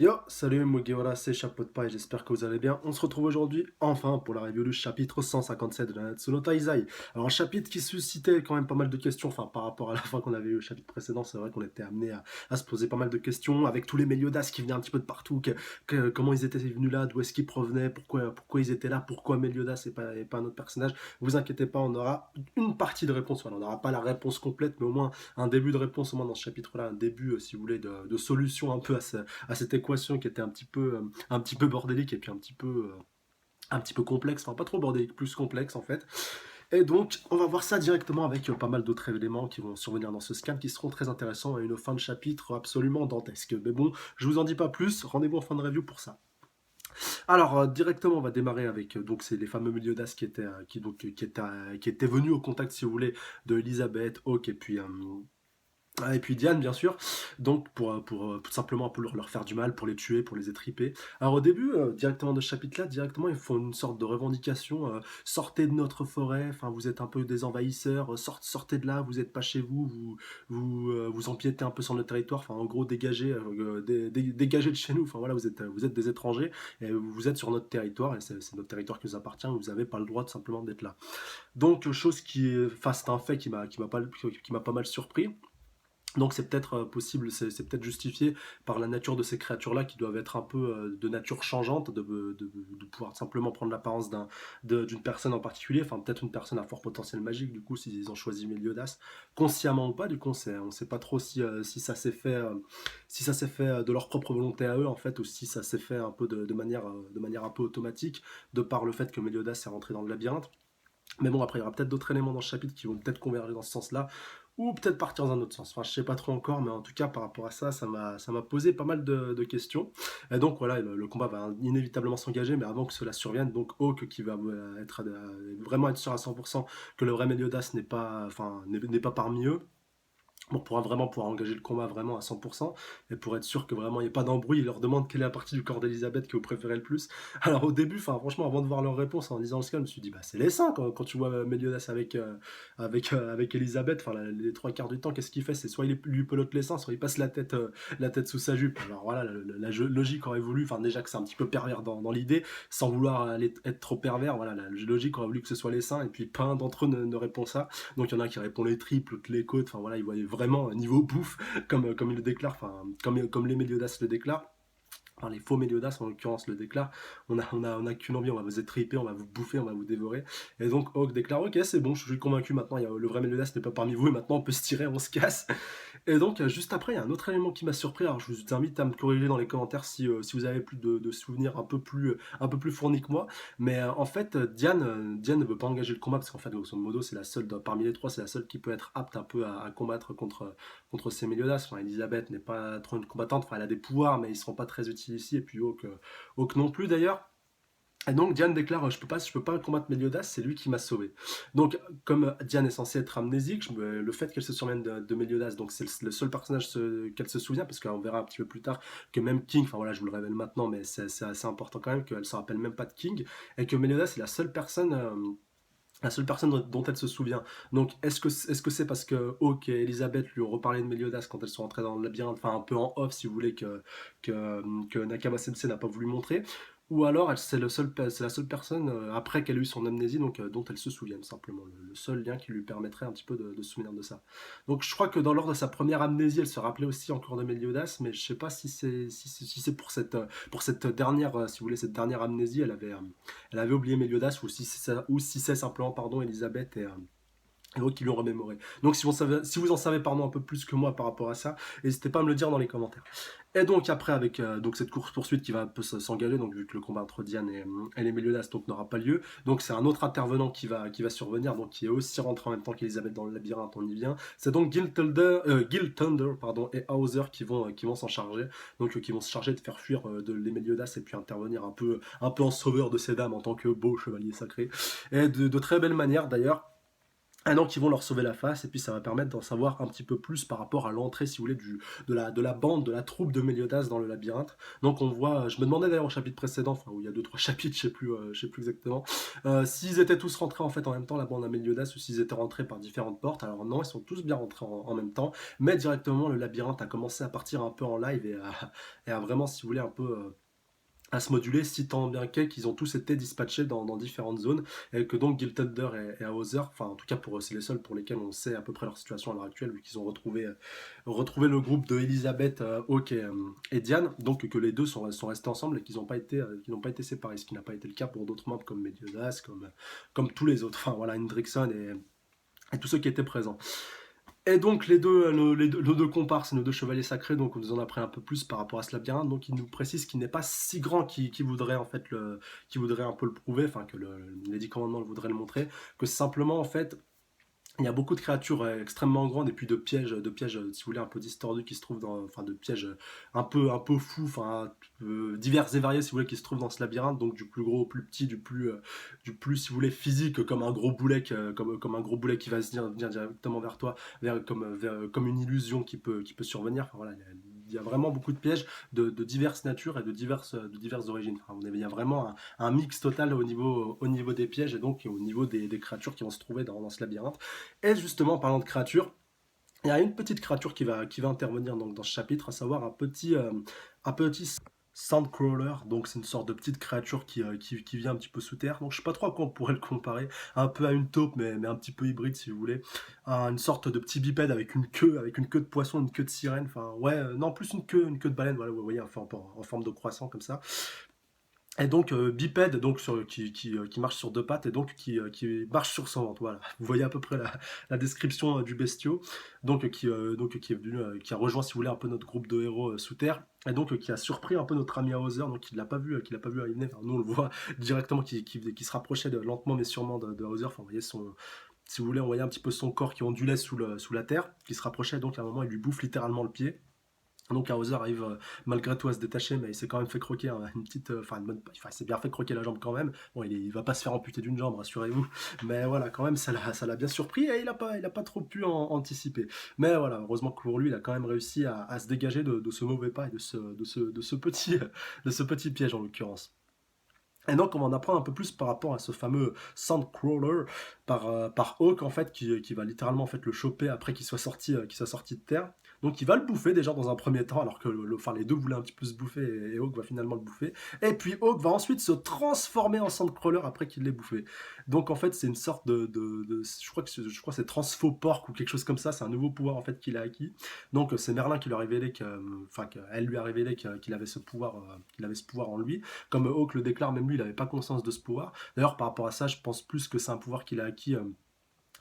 Yo, salut Mugiwara, c'est Chapeau de Paille, j'espère que vous allez bien. On se retrouve aujourd'hui, enfin, pour la review du chapitre 157 de la Natsu no Taizai. Alors, un chapitre qui suscitait quand même pas mal de questions, enfin, par rapport à la fin qu'on avait eu au chapitre précédent, c'est vrai qu'on était amené à se poser pas mal de questions, avec tous les Meliodas qui venaient un petit peu de partout, comment ils étaient venus là, d'où est-ce qu'ils provenaient, pourquoi ils étaient là, pourquoi Meliodas et pas un autre personnage. Vous inquiétez pas, on aura une partie de réponse, voilà, on n'aura pas la réponse complète, mais au moins un début de réponse, au moins dans ce chapitre-là, un début, si vous voulez, de solution un peu à cette équation qui était un petit peu bordélique et puis un petit peu complexe, enfin pas trop bordélique, plus complexe en fait. Et donc on va voir ça directement avec pas mal d'autres éléments qui vont survenir dans ce scan qui seront très intéressants et une fin de chapitre absolument dantesque. Mais bon, je vous en dis pas plus, rendez-vous en fin de review pour ça. Alors directement on va démarrer avec donc c'est les fameux Meliodas qui étaient venus au contact si vous voulez de Elisabeth, Hawk et puis Diane, bien sûr, donc tout simplement pour leur faire du mal, pour les tuer, pour les étriper. Alors au début, directement de ce chapitre-là, directement ils font une sorte de revendication, sortez de notre forêt, enfin vous êtes un peu des envahisseurs, sortez de là, vous n'êtes pas chez vous, vous empiétez un peu sur notre territoire, enfin en gros dégagez, dégagez de chez nous, enfin voilà vous êtes des étrangers, et vous êtes sur notre territoire, et c'est notre territoire qui nous appartient, vous n'avez pas le droit tout simplement d'être là. Donc chose c'est un fait qui m'a pas mal surpris. Donc c'est peut-être possible, c'est peut-être justifié par la nature de ces créatures-là qui doivent être un peu de nature changeante, de pouvoir simplement prendre l'apparence d'une personne en particulier, enfin peut-être une personne à fort potentiel magique, du coup s'ils ont choisi Meliodas, consciemment ou pas, du coup on sait pas trop si ça s'est fait, si ça s'est fait de leur propre volonté à eux en fait, ou si ça s'est fait un peu de manière un peu automatique, de par le fait que Meliodas est rentré dans le labyrinthe. Mais bon, après, il y aura peut-être d'autres éléments dans ce chapitre qui vont peut-être converger dans ce sens-là, ou peut-être partir dans un autre sens. Enfin, je sais pas trop encore, mais en tout cas, par rapport à ça, ça m'a posé pas mal de questions. Et donc, voilà, le combat va inévitablement s'engager, mais avant que cela survienne, donc Hawk qui va vraiment être sûr à 100% que le vrai Meliodas n'est pas parmi eux, pour vraiment pouvoir engager le combat vraiment à 100% et pour être sûr que vraiment il n'y ait pas d'embrouille, il leur demande quelle est la partie du corps d'Elisabeth que vous préférez le plus. Alors au début, enfin franchement, avant de voir leur réponse en lisant le scan, je me suis dit bah c'est les seins quand tu vois Meliodas avec Elisabeth, enfin les trois quarts du temps, qu'est-ce qu'il fait? C'est soit il lui pelote les seins, soit il passe la tête sous sa jupe. Alors voilà, logique aurait voulu, enfin déjà que c'est un petit peu pervers dans l'idée, sans vouloir être trop pervers, voilà, la logique aurait voulu que ce soit les seins et puis pas un d'entre eux ne répond ça. Donc il y en a qui répond les triples, les côtes, enfin voilà, ils voyaient vraiment un niveau bouffe, comme il le déclare, enfin comme les Meliodas le déclarent. Enfin, les faux Meliodas en l'occurrence le déclarent. On a qu'une envie, on va vous étriper, on va vous bouffer, on va vous dévorer. Et donc Hawk déclare ok c'est bon, je suis convaincu maintenant, le vrai Meliodas n'est pas parmi vous et maintenant on peut se tirer, on se casse. Et donc, juste après, il y a un autre élément qui m'a surpris. Alors, je vous invite à me corriger dans les commentaires si vous avez plus de souvenirs un peu plus fournis que moi. Mais en fait, Diane ne veut pas engager le combat parce qu'en fait, grosso modo, c'est la seule, parmi les trois, c'est la seule qui peut être apte un peu à combattre contre ces Meliodas. Enfin, Elisabeth n'est pas trop une combattante. Enfin, elle a des pouvoirs, mais ils ne seront pas très utiles ici. Et puis, Hawk non plus d'ailleurs. Et donc Diane déclare je peux pas combattre Meliodas, c'est lui qui m'a sauvé. Donc comme Diane est censée être amnésique, le fait qu'elle se souvienne de Meliodas, donc c'est le seul personnage qu'elle se souvient, parce qu'on verra un petit peu plus tard que même King, enfin voilà je vous le révèle maintenant, mais c'est assez important quand même qu'elle se rappelle même pas de King, et que Meliodas est la seule personne dont elle se souvient. Donc, est-ce que c'est parce que Hawk et Elisabeth lui ont reparlé de Meliodas quand elles sont entrées dans le labyrinthe, enfin un peu en off si vous voulez, que Nakama Sensei n'a pas voulu montrer, ou alors c'est la seule personne après qu'elle a eu son amnésie donc, dont elle se souvienne simplement, le seul lien qui lui permettrait un petit peu de se souvenir de ça. Donc je crois que dans lors de sa première amnésie, elle se rappelait aussi encore de Meliodas, mais je sais pas si c'est pour cette dernière, si vous voulez, cette dernière amnésie, elle avait oublié Meliodas ou si c'est simplement pardon Elisabeth et d'autres qui lui ont remémoré. Donc si vous en savez pardon un peu plus que moi par rapport à ça, n'hésitez pas à me le dire dans les commentaires. Et donc après avec donc cette course poursuite qui va un peu s'engager, donc vu que le combat entre Diane et les Meliodas donc n'aura pas lieu, donc c'est un autre intervenant qui va survenir, donc qui est aussi rentré en même temps qu'Elisabeth dans le labyrinthe, on y vient. C'est donc Gil Thunder pardon et Hauser qui vont s'en charger, donc qui vont se charger de faire fuir les Meliodas et puis intervenir un peu en sauveur de ces dames en tant que beau chevalier sacré et de très belle manière d'ailleurs. Ah non, qui vont leur sauver la face, et puis ça va permettre d'en savoir un petit peu plus par rapport à l'entrée, si vous voulez, de la bande, de la troupe de Méliodas dans le labyrinthe. Donc on voit, je me demandais d'ailleurs au chapitre précédent, enfin où il y a deux trois chapitres, je sais plus exactement, s'ils étaient tous rentrés en fait en même temps, la bande à Méliodas, ou s'ils étaient rentrés par différentes portes. Alors non, ils sont tous bien rentrés en même temps, mais directement le labyrinthe a commencé à partir un peu en live et à vraiment, si vous voulez, un peu à se moduler, si tant bien qu'est qu'ils ont tous été dispatchés dans différentes zones, et que donc Guild Thunder et Hauser, enfin en tout cas pour eux, c'est les seuls pour lesquels on sait à peu près leur situation à l'heure actuelle, vu qu'ils ont retrouvé le groupe de Elisabeth, Hawk et Diane, donc que les deux sont restés ensemble et qu'ils n'ont pas été séparés, ce qui n'a pas été le cas pour d'autres membres comme Meliodas, comme tous les autres, enfin voilà, Hendrickson et tous ceux qui étaient présents. Et donc nos deux comparses, nos deux chevaliers sacrés, donc on nous en apprend un peu plus par rapport à ce labyrinthe. Donc ils nous précisent qu'il n'est pas si grand qu'il voudrait en fait qui voudrait un peu le prouver, enfin que les 10 commandements le voudraient le montrer, que simplement en fait il y a beaucoup de créatures extrêmement grandes et puis de pièges, si vous voulez, un peu distordus qui se trouvent enfin de pièges un peu fous, enfin divers et variés, si vous voulez, qui se trouvent dans ce labyrinthe. Donc du plus gros au plus petit, du plus, si vous voulez, physique, comme un gros boulet, comme un gros boulet qui va venir directement vers toi, comme une illusion qui peut survenir. Enfin, voilà, il y a vraiment beaucoup de pièges de diverses natures et de diverses origines. Enfin, il y a vraiment un mix total au niveau des pièges et donc au niveau des créatures qui vont se trouver dans ce labyrinthe. Et justement, en parlant de créatures, il y a une petite créature qui va intervenir donc, dans ce chapitre, à savoir un petit Sandcrawler. Donc c'est une sorte de petite créature qui vit un petit peu sous terre. Donc je sais pas trop à quoi on pourrait le comparer, un peu à une taupe, mais un petit peu hybride si vous voulez. Une sorte de petit bipède avec une queue de poisson, une queue de sirène. Enfin ouais, non plus une queue de baleine. Voilà, vous voyez, en forme de croissant comme ça. Et donc bipède, donc qui marche sur deux pattes et donc qui marche sur son ventre. Voilà, vous voyez à peu près la description du bestiau. Donc qui est venu, qui a rejoint, si vous voulez, un peu notre groupe de héros sous terre. Et donc qui a surpris un peu notre ami Hauser, donc il l'a pas vu arriver. Enfin, nous on le voit directement qui se rapprochait lentement mais sûrement de Hauser. Enfin, vous voyez si vous voulez, on voyait un petit peu son corps qui ondulait sous la terre, qui se rapprochait. Donc à un moment il lui bouffe littéralement le pied. Donc Hauser arrive malgré tout à se détacher, mais il s'est quand même fait croquer une petite, enfin, il s'est bien fait croquer la jambe quand même. Bon, il va pas se faire amputer d'une jambe, rassurez-vous, mais voilà, quand même, ça l'a bien surpris et il a pas trop pu anticiper. Mais voilà, heureusement que pour lui, il a quand même réussi à se dégager de ce mauvais pas et de ce petit piège en l'occurrence. Et donc, on va en apprendre un peu plus par rapport à ce fameux Sandcrawler par Hawk, en fait, qui va littéralement en fait, le choper après qu'il soit sorti de terre. Donc, il va le bouffer déjà dans un premier temps, alors que enfin, les deux voulaient un petit peu se bouffer et Hawk va finalement le bouffer. Et puis, Hawk va ensuite se transformer en Sandcrawler après qu'il l'ait bouffé. Donc, en fait, c'est une sorte je crois que c'est Transfopork ou quelque chose comme ça. C'est un nouveau pouvoir en fait qu'il a acquis. Donc, c'est Merlin qui lui a révélé enfin, qu'elle lui a révélé qu'il avait qu'il avait ce pouvoir en lui. Comme Hawk le déclare, même lui, il n'avait pas conscience de ce pouvoir. D'ailleurs, par rapport à ça, je pense plus que c'est un pouvoir qu'il a acquis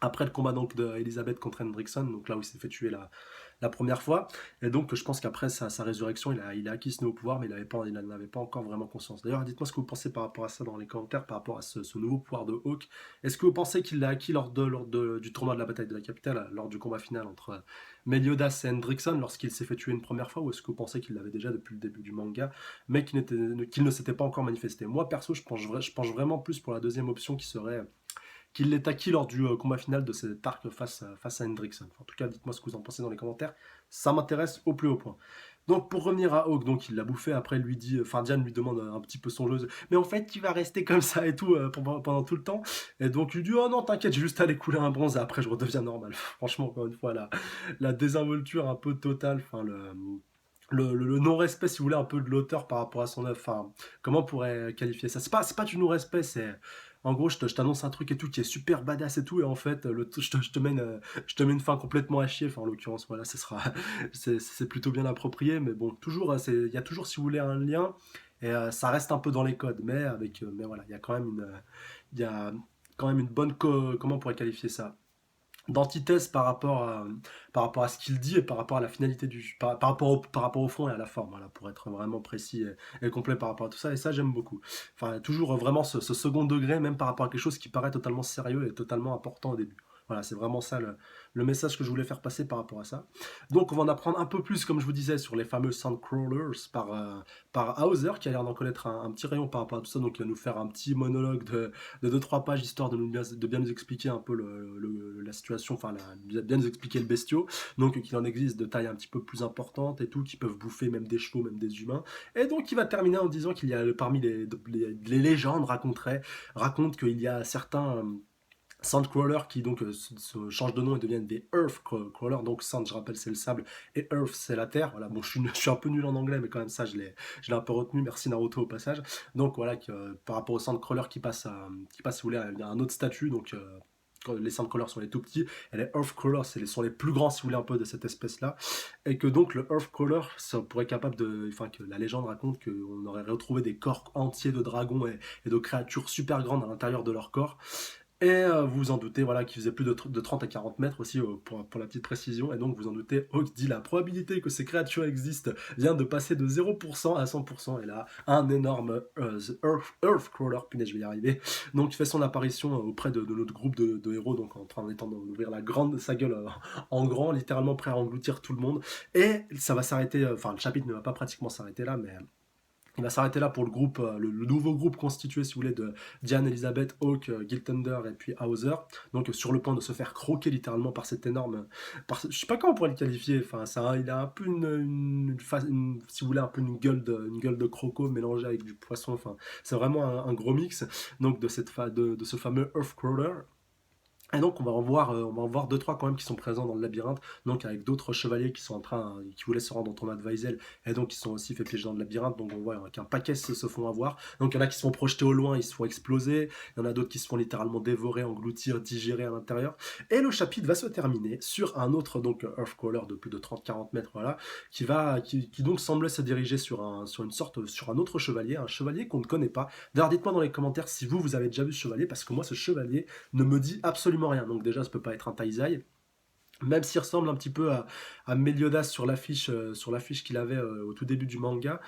après le combat donc d'Elisabeth contre Hendrickson, donc là où il s'est fait tuer la première fois. Et donc, je pense qu'après sa résurrection, il a acquis ce nouveau pouvoir, mais il n'en avait pas encore vraiment conscience. D'ailleurs, dites-moi ce que vous pensez par rapport à ça dans les commentaires, par rapport à ce nouveau pouvoir de Hawk. Est-ce que vous pensez qu'il l'a acquis du tournoi de la bataille de la capitale, lors du combat final entre Meliodas et Hendrickson, lorsqu'il s'est fait tuer une première fois, ou est-ce que vous pensez qu'il l'avait déjà depuis le début du manga, mais qu'il ne s'était pas encore manifesté? Moi, perso, je penche vraiment plus pour la deuxième option qui serait qu'il l'ait acquis lors du combat final de cet arc face à Hendrickson. En tout cas, dites-moi ce que vous en pensez dans les commentaires. Ça m'intéresse au plus haut point. Donc pour revenir à Hawk, donc il l'a bouffé, après il lui dit, enfin Diane lui demande un petit peu songeuse, mais en fait tu vas rester comme ça et tout pendant tout le temps. Et donc il lui dit oh non t'inquiète, j'ai juste à aller couler un bronze et après je redeviens normal. Franchement encore une fois la désinvolture un peu totale, enfin le non-respect si vous voulez un peu de l'auteur par rapport à son œuvre. Enfin comment on pourrait qualifier ça? C'est pas du non-respect, c'est en gros, je t'annonce un truc et tout qui est super badass et tout, et en fait, je te mets une fin complètement à chier. Enfin, en l'occurrence, voilà, c'est plutôt bien approprié, mais bon, toujours, il y a toujours, si vous voulez, un lien, et ça reste un peu dans les codes, mais voilà, il y a quand même une bonne, comment on pourrait qualifier ça? D'antithèse par rapport à ce qu'il dit et par rapport à la finalité par rapport au fond et à la forme, voilà, pour être vraiment précis et complet par rapport à tout ça, et ça j'aime beaucoup. Enfin, toujours vraiment ce second degré, même par rapport à quelque chose qui paraît totalement sérieux et totalement important au début. Voilà, c'est vraiment ça le message que je voulais faire passer par rapport à ça. Donc on va en apprendre un peu plus, comme je vous disais, sur les fameux Sandcrawlers par Hauser, qui a l'air d'en connaître un petit rayon par rapport à tout ça. Donc il va nous faire un petit monologue de 2-3 pages, histoire de bien nous expliquer un peu la situation, enfin bien nous expliquer le bestiau. Donc qu'il en existe de taille un petit peu plus importante et tout, qui peuvent bouffer même des chevaux, même des humains. Et donc il va terminer en disant qu'il y a parmi les légendes racontent qu'il y a certains Sandcrawlers qui donc se changent de nom et deviennent des Earthcrawlers. Donc Sand, je rappelle, c'est le sable et Earth, c'est la terre. Voilà, bon, je suis un peu nul en anglais, mais quand même ça, je l'ai un peu retenu. Merci Naruto au passage. Donc voilà, par rapport aux Sandcrawlers si vous voulez, à un autre statut. Donc les Sandcrawlers sont les tout petits et les Earthcrawlers sont les plus grands, si vous voulez, un peu de cette espèce-là. Et que donc le Earthcrawler ça pourrait être capable enfin que la légende raconte qu'on aurait retrouvé des corps entiers de dragons et de créatures super grandes à l'intérieur de leur corps. Et vous vous en doutez, voilà, qui faisait plus de 30 à 40 mètres aussi, pour la petite précision. Et donc, vous en doutez, Hawk dit la probabilité que ces créatures existent vient de passer de 0% à 100%. Et là, un énorme Earthcrawler, punaise, je vais y arriver. Donc, il fait son apparition auprès de notre groupe de héros, donc en train d'ouvrir sa gueule en grand, littéralement prêt à engloutir tout le monde. Et ça va s'arrêter, enfin, le chapitre ne va pas pratiquement s'arrêter là, mais il va s'arrêter là pour le groupe, le nouveau groupe constitué, si vous voulez, de Diane, Elizabeth, Hawk, Gil Thunder et puis Hauser. Donc sur le point de se faire croquer littéralement par cet énorme, je sais pas comment on pourrait le qualifier. Enfin, il a un peu si vous voulez, un peu une gueule de croco mélangée avec du poisson. Enfin, c'est vraiment un gros mix. Donc de ce fameux Earthcrawler. Et donc on va en voir deux trois quand même qui sont présents dans le labyrinthe, donc avec d'autres chevaliers qui sont qui voulaient se rendre dans Tournoi de Weisel, et donc qui sont aussi fait piéger dans le labyrinthe. Donc on voit qu'un paquet se font avoir. Donc il y en a qui se font projeter au loin, ils se font exploser. Il y en a d'autres qui se font littéralement dévorer, engloutir, digérer à l'intérieur. Et le chapitre va se terminer sur un autre donc Earthcrawler de plus de 30-40 mètres, voilà, qui donc semblait se diriger sur un autre chevalier, un chevalier qu'on ne connaît pas. D'ailleurs, dites-moi dans les commentaires si vous avez déjà vu ce chevalier, parce que moi ce chevalier ne me dit absolument rien. Donc déjà, ça peut pas être un Taizai. Même s'il ressemble un petit peu à Meliodas sur l'affiche qu'il avait au tout début du manga,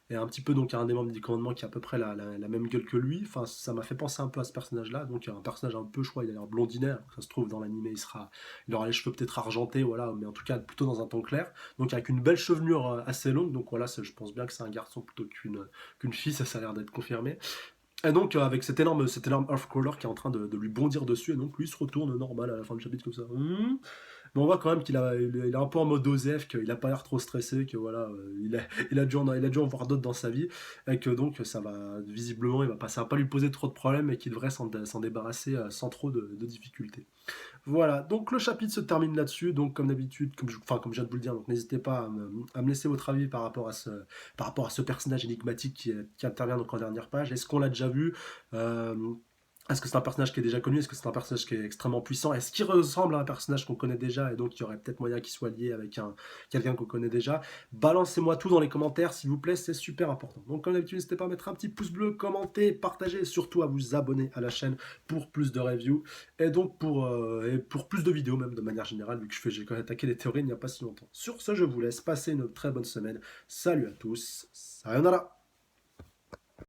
et un petit peu donc à un des membres du commandement qui a à peu près la même gueule que lui. Enfin, ça m'a fait penser un peu à ce personnage-là. Donc un personnage un peu, je crois, il a l'air blondinet. Ça se trouve dans l'animé, il aura les cheveux peut-être argentés, voilà, mais en tout cas plutôt dans un ton clair. Donc avec une belle chevelure assez longue. Donc voilà, je pense bien que c'est un garçon plutôt qu'une fille. Ça a l'air d'être confirmé. Et donc, avec cet énorme Earthcrawler qui est en train de lui bondir dessus, et donc lui il se retourne normal à la fin du chapitre comme ça. Mais on voit quand même il est un peu en mode OZF, qu'il a pas l'air trop stressé, que voilà, il a dû en voir d'autres dans sa vie, et que donc ça va, visiblement, ça va pas lui poser trop de problèmes, et qu'il devrait s'en débarrasser sans trop de difficultés. Voilà, donc le chapitre se termine là-dessus. Donc comme d'habitude, comme je viens de vous le dire, donc n'hésitez pas à me laisser votre avis par rapport à ce personnage énigmatique qui intervient donc en dernière page. Est-ce qu'on l'a déjà vu? Euh, Est-ce que c'est un personnage qui est déjà connu? Est-ce que c'est un personnage qui est extrêmement puissant? Est-ce qu'il ressemble à un personnage qu'on connaît déjà et donc il y aurait peut-être moyen qu'il soit lié avec quelqu'un qu'on connaît déjà? Balancez-moi tout dans les commentaires, s'il vous plaît, c'est super important. Donc comme d'habitude, n'hésitez pas à mettre un petit pouce bleu, commenter, partager et surtout à vous abonner à la chaîne pour plus de reviews et donc pour plus de vidéos même de manière générale, vu que j'ai quand même attaqué les théories il n'y a pas si longtemps. Sur ce, je vous laisse passer une très bonne semaine. Salut à tous, sayonara!